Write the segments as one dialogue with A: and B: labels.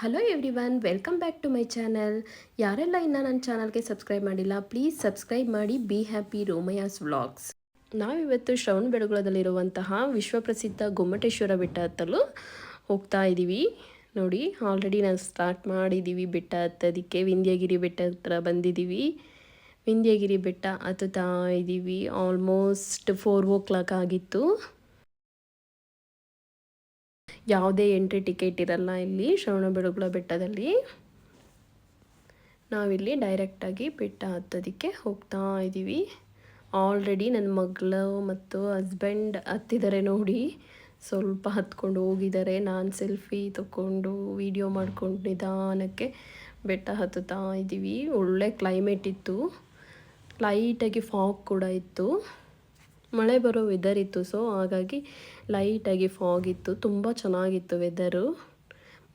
A: Hello everyone, welcome back to my channel. ಯಾರೆಲ್ಲ ಇನ್ನೂ ನನ್ನ ಚಾನಲ್ಗೆ ಸಬ್ಸ್ಕ್ರೈಬ್ ಮಾಡಿಲ್ಲ, ಪ್ಲೀಸ್ ಸಬ್ಸ್ಕ್ರೈಬ್ ಮಾಡಿ. Be happy Romaya's vlogs. ನಾವಿವತ್ತು ಶ್ರವಣಬೆಳಗೊಳದಲ್ಲಿರುವಂತಹ ವಿಶ್ವಪ್ರಸಿದ್ಧ ಗೊಮ್ಮಟೇಶ್ವರ ಬೆಟ್ಟ ಹತ್ತಲು ಹೋಗ್ತಾ ಇದ್ದೀವಿ. ನೋಡಿ, ಆಲ್ರೆಡಿ ನಾವು ಸ್ಟಾರ್ಟ್ ಮಾಡಿದ್ದೀವಿ ಬೆಟ್ಟ ಹತ್ತೋದಕ್ಕೆ. ವಿಂಧ್ಯಗಿರಿ ಬೆಟ್ಟ ಹತ್ರ ಬಂದಿದ್ದೀವಿ. ವಿಂಧ್ಯಗಿರಿ ಬೆಟ್ಟ ಹತ್ತುತ್ತಾ ಇದ್ದೀವಿ. ಆಲ್ಮೋಸ್ಟ್ 4 o'clock ಆಗಿತ್ತು. ಯಾವುದೇ ಎಂಟ್ರಿ ಟಿಕೆಟ್ ಇರಲ್ಲ ಇಲ್ಲಿ ಶ್ರವಣಬೆಳಗೊಳ ಬೆಟ್ಟದಲ್ಲಿ. ನಾವಿಲ್ಲಿ ಡೈರೆಕ್ಟಾಗಿ ಬೆಟ್ಟ ಹತ್ತೋದಕ್ಕೆ ಹೋಗ್ತಾ ಇದ್ದೀವಿ. ಆಲ್ರೆಡಿ ನನ್ನ ಮಗಳು ಮತ್ತು ಹಸ್ಬೆಂಡ್ ಹತ್ತಿದ್ದಾರೆ ನೋಡಿ. ಸ್ವಲ್ಪ ಹತ್ಕೊಂಡು ಹೋಗಿದ್ದಾರೆ. ನಾನು ಸೆಲ್ಫಿ ತಗೊಂಡು ವಿಡಿಯೋ ಮಾಡ್ಕೊಂಡು ನಿಧಾನಕ್ಕೆ ಬೆಟ್ಟ ಹತ್ತುತ್ತಾ ಇದ್ದೀವಿ. ಒಳ್ಳೆ ಕ್ಲೈಮೇಟ್ ಇತ್ತು, ಲೈಟಾಗಿ ಫಾಗ್ ಕೂಡ ಇತ್ತು. ಮಳೆ ಬರೋ ವೆದರ್ ಇತ್ತು, ಸೊ ಹಾಗಾಗಿ ಲೈಟಾಗಿ ಫಾಗ್ ಇತ್ತು. ತುಂಬ ಚೆನ್ನಾಗಿತ್ತು ವೆದರು.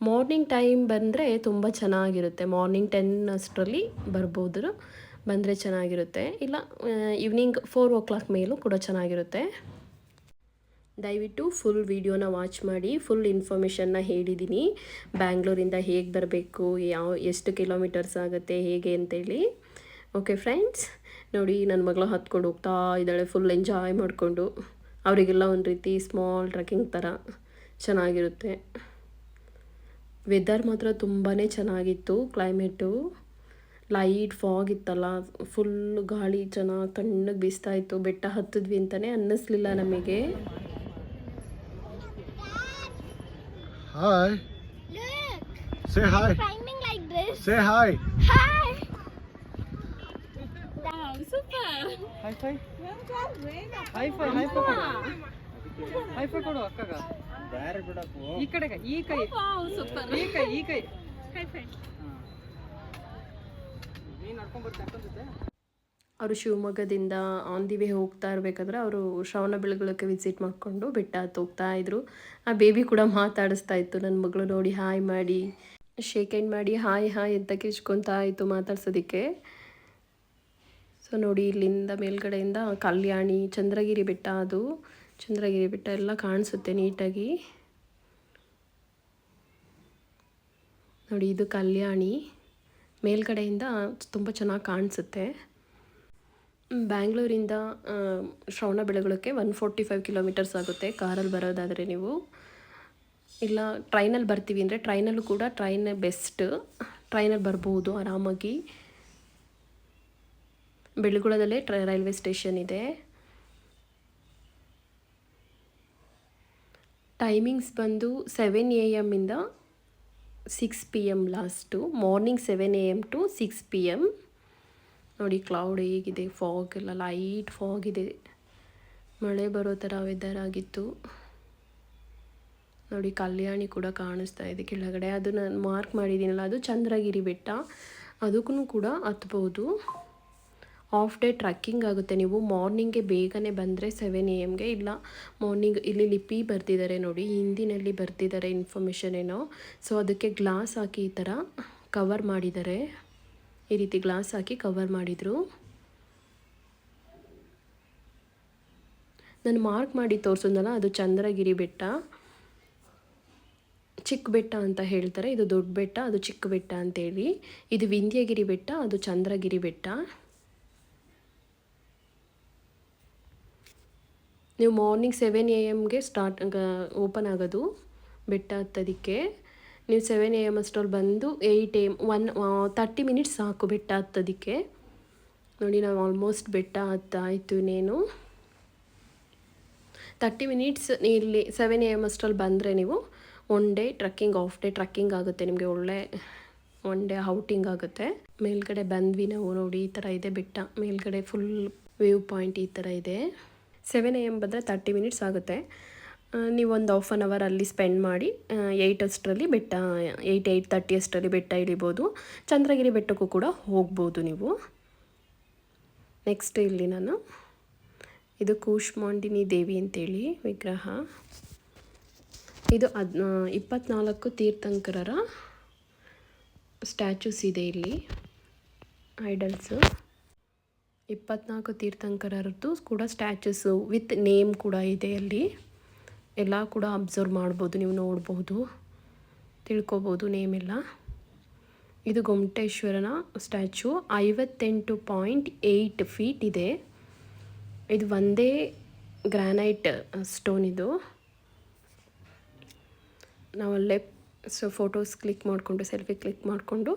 A: ಮಾರ್ನಿಂಗ್ ಟೈಮ್ ಬಂದರೆ ತುಂಬ ಚೆನ್ನಾಗಿರುತ್ತೆ. ಮಾರ್ನಿಂಗ್ 10 ಅಷ್ಟರಲ್ಲಿ ಬರ್ಬೋದು, ಬಂದರೆ ಚೆನ್ನಾಗಿರುತ್ತೆ. ಇಲ್ಲ ಈವ್ನಿಂಗ್ 4 o'clock ಮೇಲೂ ಕೂಡ ಚೆನ್ನಾಗಿರುತ್ತೆ. ದಯವಿಟ್ಟು ಫುಲ್ ವಿಡಿಯೋನ ವಾಚ್ ಮಾಡಿ. ಫುಲ್ ಇನ್ಫಾರ್ಮೇಷನ್ನ ಹೇಳಿದ್ದೀನಿ. ಬ್ಯಾಂಗ್ಳೂರಿಂದ ಹೇಗೆ ಬರಬೇಕು, ಎಷ್ಟು ಕಿಲೋಮೀಟರ್ಸ್ ಆಗುತ್ತೆ, ಹೇಗೆ ಅಂತೇಳಿ. ಓಕೆ ಫ್ರೆಂಡ್ಸ್, ನೋಡಿ ನನ್ನ ಮಗಳು ಹತ್ಕೊಂಡು ಹೋಗ್ತಾ ಇದ್ದಾಳೆ, ಫುಲ್ ಎಂಜಾಯ್ ಮಾಡಿಕೊಂಡು. ಅವರಿಗೆಲ್ಲ ಒಂದು ರೀತಿ ಸ್ಮಾಲ್ ಟ್ರೆಕ್ಕಿಂಗ್ ಥರ ಚೆನ್ನಾಗಿರುತ್ತೆ. ವೆದರ್ ಮಾತ್ರ ತುಂಬಾ ಚೆನ್ನಾಗಿತ್ತು. ಕ್ಲೈಮೇಟು ಲೈಟ್ ಫಾಗ್ ಇತ್ತಲ್ಲ, ಫುಲ್ ಗಾಳಿ ಚೆನ್ನಾಗಿ ತಣ್ಣಗೆ ಬೀಸ್ತಾ ಇತ್ತು. ಬೆಟ್ಟ ಹತ್ತಿದ್ವಿ ಅಂತಲೇ ಅನ್ನಿಸ್ಲಿಲ್ಲ ನಮಗೆ.
B: Hi.
C: Look.
B: Say hi.
C: Climbing like this.
B: Say hi.
C: Hi.
D: Wow, super.
E: High five
D: High
E: high five ಕೊಡು ಹೈ ಫೈ ಕೊಡು ಅಕ್ಕಗ. ಈ ಕಡೆಗೆ ಈ ಕೈ
D: Wow, super.
E: ಈ ಕೈ
D: High five.
E: ನೀನು ನಡ್ಕೊಂಡು ಬರ್ತಾ ಅನ್ಕೊಂಡಿದ್ದೆ.
A: ಅವರು ಶಿವಮೊಗ್ಗದಿಂದ ಆನ್ ದಿ ವೇ ಹೋಗ್ತಾ ಇರಬೇಕಾದ್ರೆ ಅವರು ಶ್ರವಣಬೆಳಗೊಳಕ್ಕೆ ವಿಸಿಟ್ ಮಾಡಿಕೊಂಡು ಬೆಟ್ಟ ಹತ್ತು ಹೋಗ್ತಾ ಇದ್ರು. ಆ ಬೇಬಿ ಕೂಡ ಮಾತಾಡಿಸ್ತಾ ಇತ್ತು. ನನ್ನ ಮಗಳು ನೋಡಿ ಹಾಯ್ ಮಾಡಿ, ಶೇಕ್ ಹ್ಯಾಂಡ್ ಮಾಡಿ ಹಾಯ್ ಹಾಯ್ ಅಂತ ಕಿಚ್ಕೊತಾ ಇತ್ತು ಮಾತಾಡ್ಸೋದಕ್ಕೆ. ಸೊ ನೋಡಿ, ಇಲ್ಲಿಂದ ಮೇಲ್ಗಡೆಯಿಂದ ಕಲ್ಯಾಣಿ, ಚಂದ್ರಗಿರಿ ಬೆಟ್ಟ, ಅದು ಚಂದ್ರಗಿರಿ ಬೆಟ್ಟ ಎಲ್ಲ ಕಾಣಿಸುತ್ತೆ ನೀಟಾಗಿ. ನೋಡಿ, ಇದು ಕಲ್ಯಾಣಿ. ಮೇಲ್ಗಡೆಯಿಂದ ತುಂಬ ಚೆನ್ನಾಗಿ ಕಾಣಿಸುತ್ತೆ. ಬ್ಯಾಂಗ್ಳೂರಿಂದ ಶ್ರವಣಬೆಳಗೊಳಕ್ಕೆ 145 ಕಿಲೋಮೀಟರ್ಸ್ ಆಗುತ್ತೆ ಕಾರಲ್ಲಿ ಬರೋದಾದರೆ ನೀವು. ಇಲ್ಲ ಟ್ರೈನಲ್ಲಿ ಬರ್ತೀವಿ ಅಂದರೆ ಟ್ರೈನಲ್ಲೂ ಕೂಡ ಟ್ರೈನ್ ಬೆಸ್ಟ್. ಟ್ರೈನಲ್ಲಿ ಬರ್ಬೋದು ಆರಾಮಾಗಿ. ಬೆಳಗೊಳದಲ್ಲೇ ರೈಲ್ವೆ ಸ್ಟೇಷನ್ ಇದೆ. ಟೈಮಿಂಗ್ಸ್ ಬಂದು 7 AM ಇಂದ 6 PM last. Morning 7 AM to 6 PM. ನೋಡಿ ಕ್ಲೌಡ್ ಹೇಗಿದೆ, ಫಾಗ್ ಎಲ್ಲ ಲೈಟ್ ಫಾಗ್ ಇದೆ. ಮಳೆ ಬರೋ ಥರ ವೆದರ್ ಆಗಿತ್ತು. ನೋಡಿ ಕಲ್ಯಾಣಿ ಕೂಡ ಕಾಣಿಸ್ತಾ ಇದೆ ಕೆಳಗಡೆ. ಅದು ನಾನು ಮಾರ್ಕ್ ಮಾಡಿದ್ದೀನಲ್ಲ, ಅದು ಚಂದ್ರಗಿರಿ ಬೆಟ್ಟ. ಅದಕ್ಕೂ ಕೂಡ ಹತ್ಬೋದು. ಹಾಫ್ ಡೇ ಟ್ರಕ್ಕಿಂಗ್ ಆಗುತ್ತೆ. ನೀವು ಮಾರ್ನಿಂಗ್ಗೆ ಬೇಗನೆ ಬಂದರೆ 7 AMಗೆ, ಇಲ್ಲ ಮಾರ್ನಿಂಗ್ ಇಲ್ಲಿ ಲಿಪಿ ಬರ್ತಿದ್ದಾರೆ ನೋಡಿ, ಹಿಂದಿನಲ್ಲಿ ಬರ್ತಿದ್ದಾರೆ ಇನ್ಫಾರ್ಮೇಷನ್ ಏನೋ. ಸೊ ಅದಕ್ಕೆ ಗ್ಲಾಸ್ ಹಾಕಿ ಈ ಥರ ಕವರ್ ಮಾಡಿದ್ದಾರೆ. ಈ ರೀತಿ ಗ್ಲಾಸ್ ಹಾಕಿ ಕವರ್ ಮಾಡಿದರು. ನಾನು ಮಾರ್ಕ್ ಮಾಡಿ ತೋರಿಸೋದಲ್ಲ, ಅದು ಚಂದ್ರಗಿರಿ ಬೆಟ್ಟ. ಚಿಕ್ಕ ಬೆಟ್ಟ ಅಂತ ಹೇಳ್ತಾರೆ. ಇದು ದೊಡ್ಡ ಬೆಟ್ಟ, ಅದು ಚಿಕ್ಕ ಬೆಟ್ಟ ಅಂತೇಳಿ. ಇದು ವಿಂಧ್ಯಗಿರಿ ಬೆಟ್ಟ, ಅದು ಚಂದ್ರಗಿರಿ ಬೆಟ್ಟ. ನೀವು ಮಾರ್ನಿಂಗ್ 7 AMಗೆ ಓಪನ್ ಆಗೋದು ಬೆಟ್ಟ ಹತ್ತೋದಕ್ಕೆ. ನೀವು 7 AM ಅಷ್ಟರಲ್ಲಿ ಬಂದು 8 AM 30 ಮಿನಿಟ್ಸ್ ಸಾಕು ಬೆಟ್ಟ ಹತ್ತೋದಕ್ಕೆ. ನೋಡಿ, ನಾವು ಆಲ್ಮೋಸ್ಟ್ ಬೆಟ್ಟ ಹತ್ತಾಯಿತು. ಇನ್ನೇನು 30 ಮಿನಿಟ್ಸ್. ಇಲ್ಲಿ 7 AM ಅಷ್ಟರಲ್ಲಿ ಬಂದರೆ ನೀವು 1 day trekking, half day trekking ಆಗುತ್ತೆ ನಿಮಗೆ. ಒಳ್ಳೆ 1 ಡೇ ಔಟಿಂಗ್ ಆಗುತ್ತೆ. ಮೇಲ್ಗಡೆ ಬಂದ್ವಿ ನಾವು. ನೋಡಿ ಈ ಥರ ಇದೆ ಬೆಟ್ಟ. ಮೇಲ್ಗಡೆ ಫುಲ್ ವ್ಯೂ ಪಾಯಿಂಟ್ ಈ ಥರ ಇದೆ. 7 AM ಬಂದರೆ 30 ಮಿನಿಟ್ಸ್ ಆಗುತ್ತೆ. ನೀವೊಂದು ಹಾಫ್ ಆನ್ ಅವರ್ ಅಲ್ಲಿ ಸ್ಪೆಂಡ್ ಮಾಡಿ 8 ಅಷ್ಟರಲ್ಲಿ ಬೆಟ್ಟ 8:30 ಅಷ್ಟರಲ್ಲಿ ಬೆಟ್ಟ ಇಳಿಬೋದು. ಚಂದ್ರಗಿರಿ ಬೆಟ್ಟಕ್ಕೂ ಕೂಡ ಹೋಗ್ಬೋದು ನೀವು. ನೆಕ್ಸ್ಟ್ ಇಲ್ಲಿ ನಾನು, ಇದು ಕೂಷ್ಮಾಂಡಿನಿ ದೇವಿ ಅಂತೇಳಿ ವಿಗ್ರಹ. ಇದು 24 ತೀರ್ಥಂಕರರ ಸ್ಟ್ಯಾಚ್ಯೂಸ್ ಇದೆ ಇಲ್ಲಿ, ಐಡಲ್ಸು. 24 ತೀರ್ಥಂಕರರದ್ದು ಕೂಡ ಸ್ಟ್ಯಾಚ್ಯೂಸು ವಿತ್ ನೇಮ್ ಕೂಡ ಇದೆ ಅಲ್ಲಿ. ಎಲ್ಲ ಕೂಡ ಅಬ್ಸರ್ವ್ ಮಾಡ್ಬೋದು, ನೀವು ನೋಡ್ಬೋದು. ತಿಳ್ಕೊಬೋದು ನೇಮೆಲ್ಲ. ಇದು ಗೊಮ್ಮಟೇಶ್ವರನ ಸ್ಟ್ಯಾಚು 58.8 ಫೀಟ್ ಇದೆ. ಇದು ಒಂದೇ ಗ್ರಾನೈಟ್ ಸ್ಟೋನ್ ಇದು. ನಾವಲ್ಲೇ ಫೋಟೋಸ್ ಕ್ಲಿಕ್ ಮಾಡಿಕೊಂಡು ಸೆಲ್ಫಿ ಕ್ಲಿಕ್ ಮಾಡಿಕೊಂಡು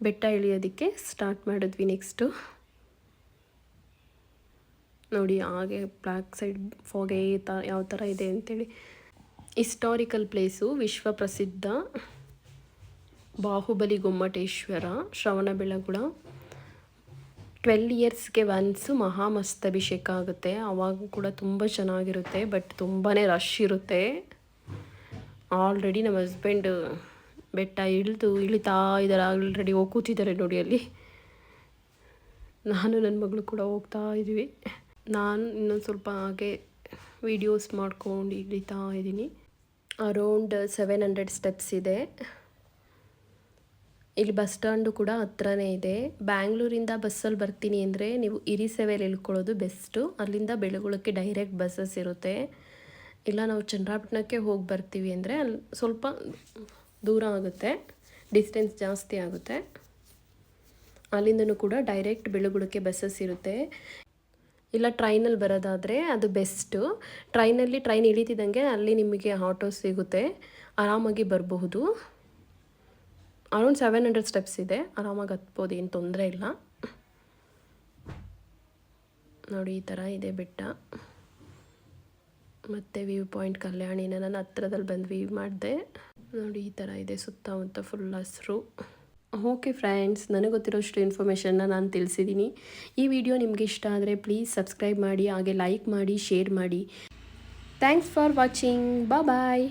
A: ಬೆಟ್ಟ ಇಳಿಯೋದಕ್ಕೆ ಸ್ಟಾರ್ಟ್ ಮಾಡಿದ್ವಿ. ನೆಕ್ಸ್ಟು ನೋಡಿ ಹಾಗೆ ಬ್ಲ್ಯಾಕ್ ಸೈಡ್ ಫಾಗೆ ಯಾವ ಥರ ಇದೆ ಅಂತೇಳಿ. ಹಿಸ್ಟಾರಿಕಲ್ ಪ್ಲೇಸು, ವಿಶ್ವ ಪ್ರಸಿದ್ಧ ಬಾಹುಬಲಿ ಗೊಮ್ಮಟೇಶ್ವರ, ಶ್ರವಣಬೆಳಗೊಳ. 12 ಇಯರ್ಸ್ಗೆ ಒನ್ಸು ಮಹಾಮಸ್ತಭಿಷೇಕ ಆಗುತ್ತೆ. ಆವಾಗ ಕೂಡ ತುಂಬ ಚೆನ್ನಾಗಿರುತ್ತೆ, ಬಟ್ ತುಂಬಾ ರಶ್ ಇರುತ್ತೆ. ಆಲ್ರೆಡಿ ನಮ್ಮ ಹಸ್ಬೆಂಡ್ ಬೆಟ್ಟ ಇಳಿತಾ ಇದ್ದಾರೆ, ಆಲ್ರೆಡಿ ಹೋಗಿ ಕೂತಿದ್ದಾರೆ ನೋಡಿ ಅಲ್ಲಿ. ನಾನು ನನ್ನ ಮಗಳು ಕೂಡ ಹೋಗ್ತಾ ಇದ್ದೀವಿ. ನಾನು ಇನ್ನೊಂದು ಸ್ವಲ್ಪ ಹಾಗೆ ವೀಡಿಯೋಸ್ ಮಾಡ್ಕೊಂಡು ಇಳಿತಾ ಇದ್ದೀನಿ. ಅರೌಂಡ್ 700 ಸ್ಟೆಪ್ಸ್ ಇದೆ. ಇಲ್ಲಿ ಬಸ್ ಸ್ಟ್ಯಾಂಡು ಕೂಡ ಹತ್ರನೇ ಇದೆ. ಬ್ಯಾಂಗ್ಳೂರಿಂದ ಬಸ್ಸಲ್ಲಿ ಬರ್ತೀನಿ ಅಂದರೆ ನೀವು ಇರಿಸೆವೆಯಲ್ಲಿ ಇಳ್ಕೊಳ್ಳೋದು ಬೆಸ್ಟು. ಅಲ್ಲಿಂದ ಬೆಳಗೊಳಕ್ಕೆ ಡೈರೆಕ್ಟ್ ಬಸ್ಸಸ್ ಇರುತ್ತೆ. ಇಲ್ಲ ನಾವು ಚನ್ನರಾಯಪಟ್ಟಣಕ್ಕೆ ಹೋಗಿ ಬರ್ತೀವಿ ಅಂದರೆ ಅಲ್ಲಿ ಸ್ವಲ್ಪ ದೂರ ಆಗುತ್ತೆ, ಡಿಸ್ಟೆನ್ಸ್ ಜಾಸ್ತಿ ಆಗುತ್ತೆ. ಅಲ್ಲಿಂದನೂ ಕೂಡ ಡೈರೆಕ್ಟ್ ಬೆಳಗೊಳಕ್ಕೆ ಬಸ್ಸಸ್ ಇರುತ್ತೆ. ಇಲ್ಲ ಟ್ರೈನಲ್ಲಿ ಬರೋದಾದರೆ ಅದು ಬೆಸ್ಟು. ಟ್ರೈನ್ ಇಳಿತಿದ್ದಂಗೆ ಅಲ್ಲಿ ನಿಮಗೆ ಆಟೋ ಸಿಗುತ್ತೆ, ಆರಾಮಾಗಿ ಬರಬಹುದು. ಅರೌಂಡ್ 700 ಸ್ಟೆಪ್ಸ್ ಇದೆ, ಆರಾಮಾಗಿ ಹತ್ಬೋದು, ಏನು ತೊಂದರೆ ಇಲ್ಲ. ನೋಡಿ ಈ ಥರ ಇದೆ ಬೆಟ್ಟ. ಮತ್ತು ವ್ಯೂ ಪಾಯಿಂಟ್ ಕಲ್ಯಾಣಿನ ನಾನು ಹತ್ರದಲ್ಲಿ ಬಂದು ವ್ಯೂ ಮಾಡಿದೆ. ನೋಡಿ ಈ ಥರ ಇದೆ, ಸುತ್ತಮುತ್ತ ಫುಲ್ ಹಸಿರು. ಓಕೆ ಫ್ರೆಂಡ್ಸ್, ನನಗೆ ಗೊತ್ತಿರೋಷ್ಟು ಇನ್ಫಾರ್ಮೇಷನ್ನ ನಾನು ತಿಳಿಸಿದ್ದೀನಿ. ಈ ವಿಡಿಯೋ ನಿಮಗೆ ಇಷ್ಟ ಆದರೆ ಪ್ಲೀಸ್ ಸಬ್ಸ್ಕ್ರೈಬ್ ಮಾಡಿ, ಹಾಗೆ ಲೈಕ್ ಮಾಡಿ, ಶೇರ್ ಮಾಡಿ. Thanks for watching. ಬಾಯ್.